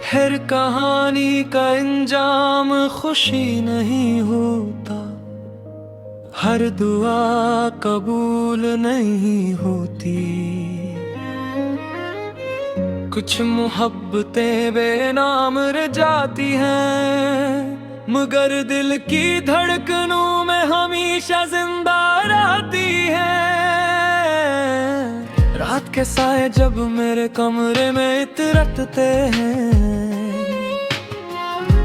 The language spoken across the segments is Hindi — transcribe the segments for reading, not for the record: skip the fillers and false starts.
हर कहानी का इंजाम खुशी नहीं होता, हर दुआ कबूल नहीं होती। कुछ मोहब्बतें बेनाम रह जाती हैं, मगर दिल की धड़कनों में हमेशा जिंदा रहती हैं। रात के साए जब मेरे कमरे में इतरते हैं,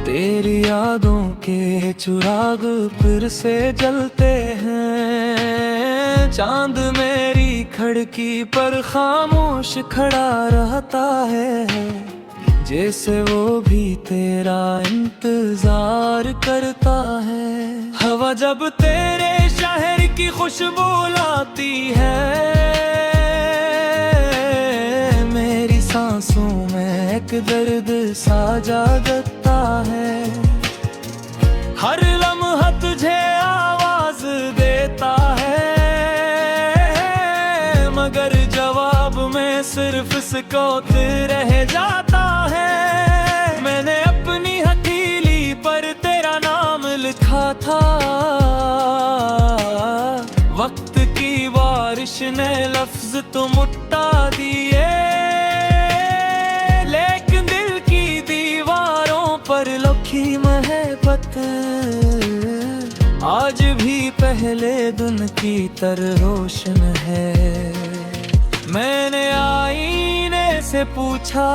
तेरी यादों के चिराग फिर से जलते हैं। चांद मेरी खिड़की पर खामोश खड़ा रहता है, जैसे वो भी तेरा इंतजार करता है। हवा जब तेरे शहर की खुशबू लाती है, मेरी सांसों में एक दर्द सा जागता है। हर लम्हा तुझे आवाज देता है, मगर जवाब में सिर्फ सिकोत रह जाता है। मैंने अपनी हथेली पर तेरा नाम लिखा था, वक्त की बारिश ने लफ्ज तो मिटा दिए, लेकिन दिल की दीवारों पर लिखी मोहब्बत आज भी पहले दिन की तरह रोशन है। मैंने आईने से पूछा,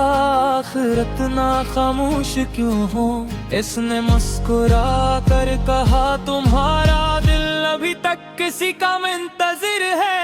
आखिरत ना खामोश क्यों हो? इसने मुस्कुरा कर कहा, तुम्हारा दिल अभी तक किसी का मुंतजिर है।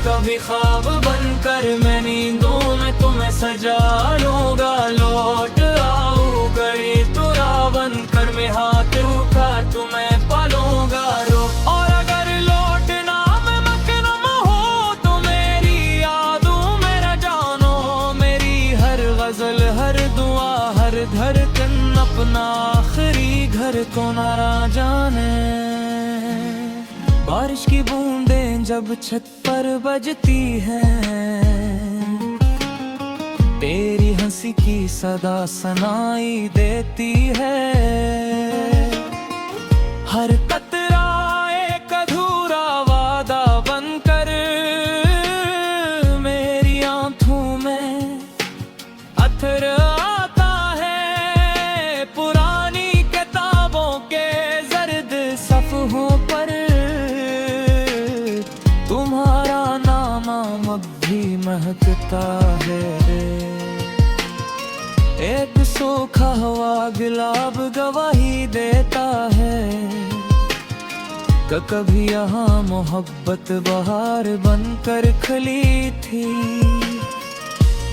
कभी ख्वाब बनकर मैं नींदों में तुम्हें सजा लूंगा, लौट आऊंगा तुरा बनकर मैं हाथ उठा तुम्हें पालूंगा। रो और अगर लौटना मैं मकनम हो तो मेरी यादों में न जानो, मेरी हर गजल हर दुआ हर धड़कन अपना आखिरी घर को ना जाने। बारिश की बूंदें जब छत पर बजती हैं, तेरी हंसी की सदा सुनाई देती है। हर कतरा एक अधूरा वादा बनकर मेरी आंखों में अथर आता है। पुरानी किताबों के जर्द सफ़हों पर तुम्हारा नाम अब भी महकता है। एक सूखा हुआ गुलाब गवाही देता है कि कभी यहाँ मोहब्बत बहार बनकर खिली थी।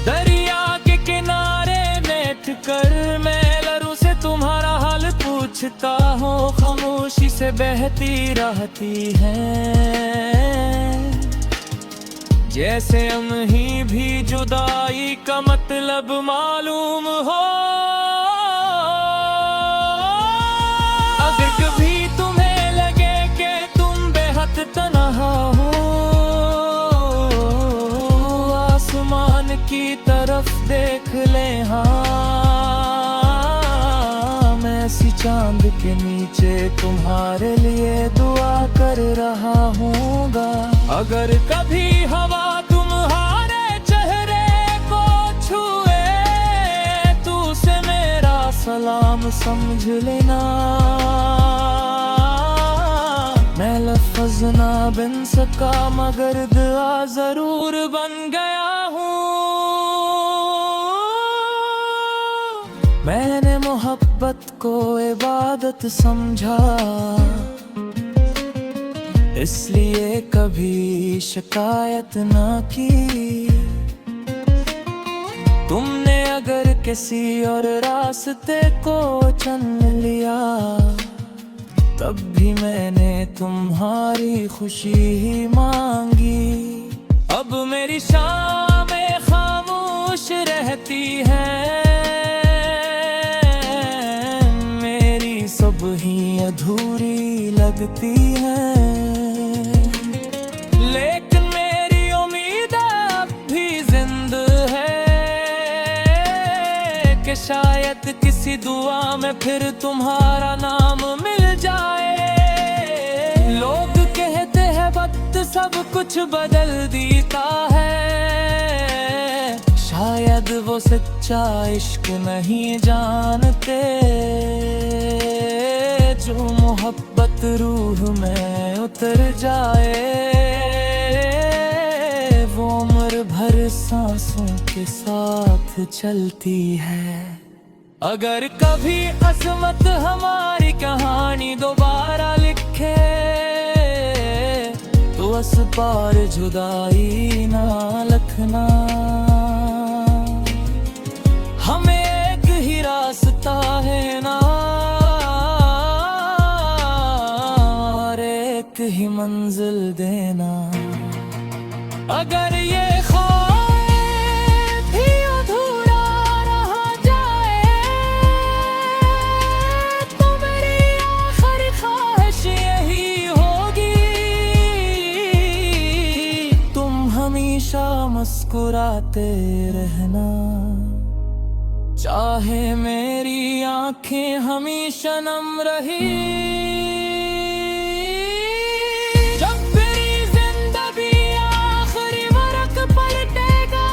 दरिया के किनारे बैठ कर मैं लहरों से तुम्हारा हाल पूछता हूँ, खामोशी से बहती रहती हैं, जैसे हम ही भी जुदाई का मतलब मालूम हो। अगर कभी तुम्हें लगे कि तुम बेहद तन्हा हो, आसमान की तरफ देख ले, हाँ मैं ऐसी चांद के नीचे तुम्हारे लिए दुआ कर रहा हूँगा। अगर कभी हवा तुम्हारे चेहरे को छुए तो उसे मेरा सलाम समझ लेना। मैं लफ्ज़ ना बन सका मगर दुआ जरूर बन गया हूँ। मैंने मोहब्बत को इबादत समझा, इसलिए कभी शिकायत ना की। तुमने अगर किसी और रास्ते को चुन लिया, तब भी मैंने तुम्हारी खुशी ही मांगी। अब मेरी शामें खामोश रहती हैं, मेरी सुबहें अधूरी लगती हैं, लेकिन मेरी उम्मीद अब भी शायद किसी दुआ में फिर तुम्हारा नाम मिल जाए। लोग कहते हैं वक्त सब कुछ बदल देता है, शायद वो सच्चा इश्क नहीं जानते। जो मोहब्बत रूह में उतर जाए, वो उम्र भर सांसों के साथ चलती है। अगर कभी किस्मत हमारी कहानी दोबारा लिखे, तो इस बार जुदाई ना लिखना। हमें एक ही रास्ता है ना, और एक ही मंजिल देना। अगर ये ख्वाब भी अधूरा रह जाए, तो मेरी आखिरी ख्वाहिश यही होगी, तुम हमेशा मुस्कुराते रहना। चाहे मेरी आंखें हमेशा नम रही, जब मेरी जिंदगी आखिरी वक्त पलटेगा,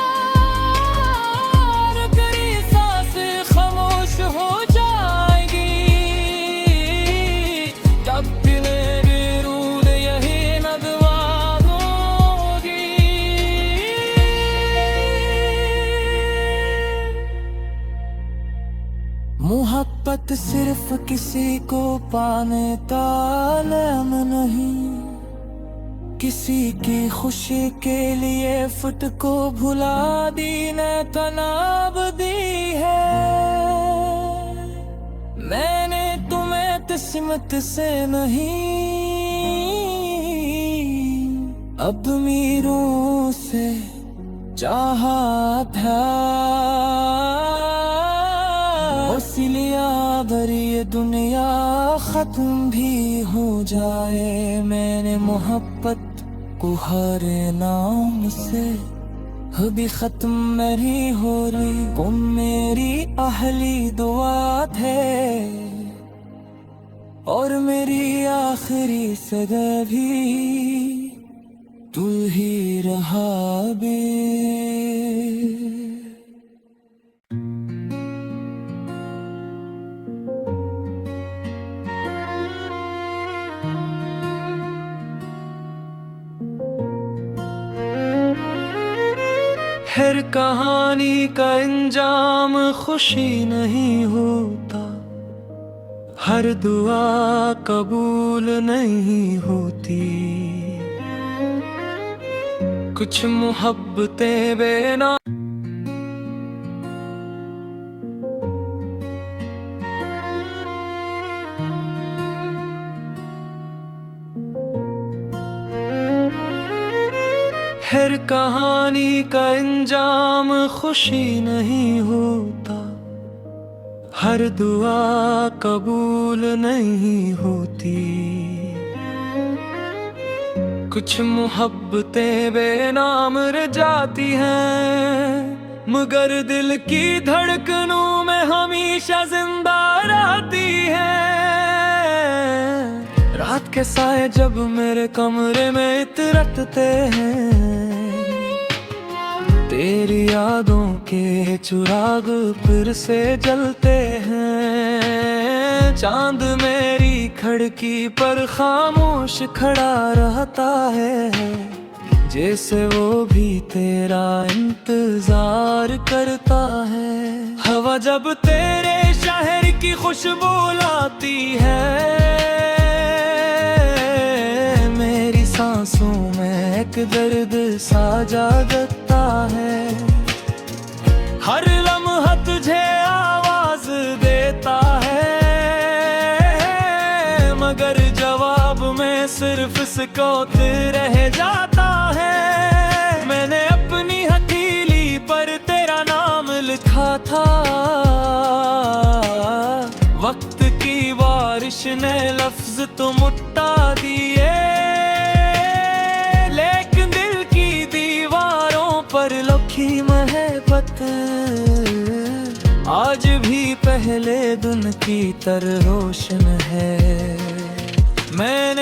रुकरी सांस खामोश हो जाएगी, तब भी मेरी रूह यही नगमा होगी। मोहब्बत सिर्फ किसी को पाने का नाम नहीं, किसी की खुशी के लिए फुट को भुला दी ने तनाब दी है। मैंने तुम्हें किस्मत से नहीं, अब मीरों से चाहा था। इसलिए अगर ये दुनिया खत्म भी हो जाए, मैंने मोहब्बत को हर नाम से अभी खत्म नहीं हो रही। तुम मेरी अहली दुआ थे, और मेरी आखिरी सदा भी तू ही रहा बे। हर कहानी का अंजाम खुशी नहीं होता, हर दुआ कबूल नहीं होती। कुछ मोहब्बतें बेना हर कहानी का अंजाम खुशी नहीं होता, हर दुआ कबूल नहीं होती। कुछ मोहब्बतें बेनाम रह जाती हैं, मगर दिल की धड़कनों में हमेशा जिंदा रहती हैं। रात के साए जब मेरे कमरे में इतरते हैं, तेरी यादों के चिराग फिर से जलते हैं। चांद मेरी खिड़की पर खामोश खड़ा रहता है, जैसे वो भी तेरा इंतजार करता है। हवा जब तेरे शहर की खुशबू लाती है, मेरी सांसों में एक दर्द सा जागता है। हर लम्हा तुझे आवाज देता है, मगर जवाब में सिर्फ सिकोत रह जाता है। मैंने अपनी हथेली पर तेरा नाम लिखा था, वक्त की बारिश ने लफ्ज तो मुट्टा दिए, लेकिन दिल की दीवारों पर लिखी मोहब्बत आज आज भी पहले दिन की तरह रोशन है। मैंने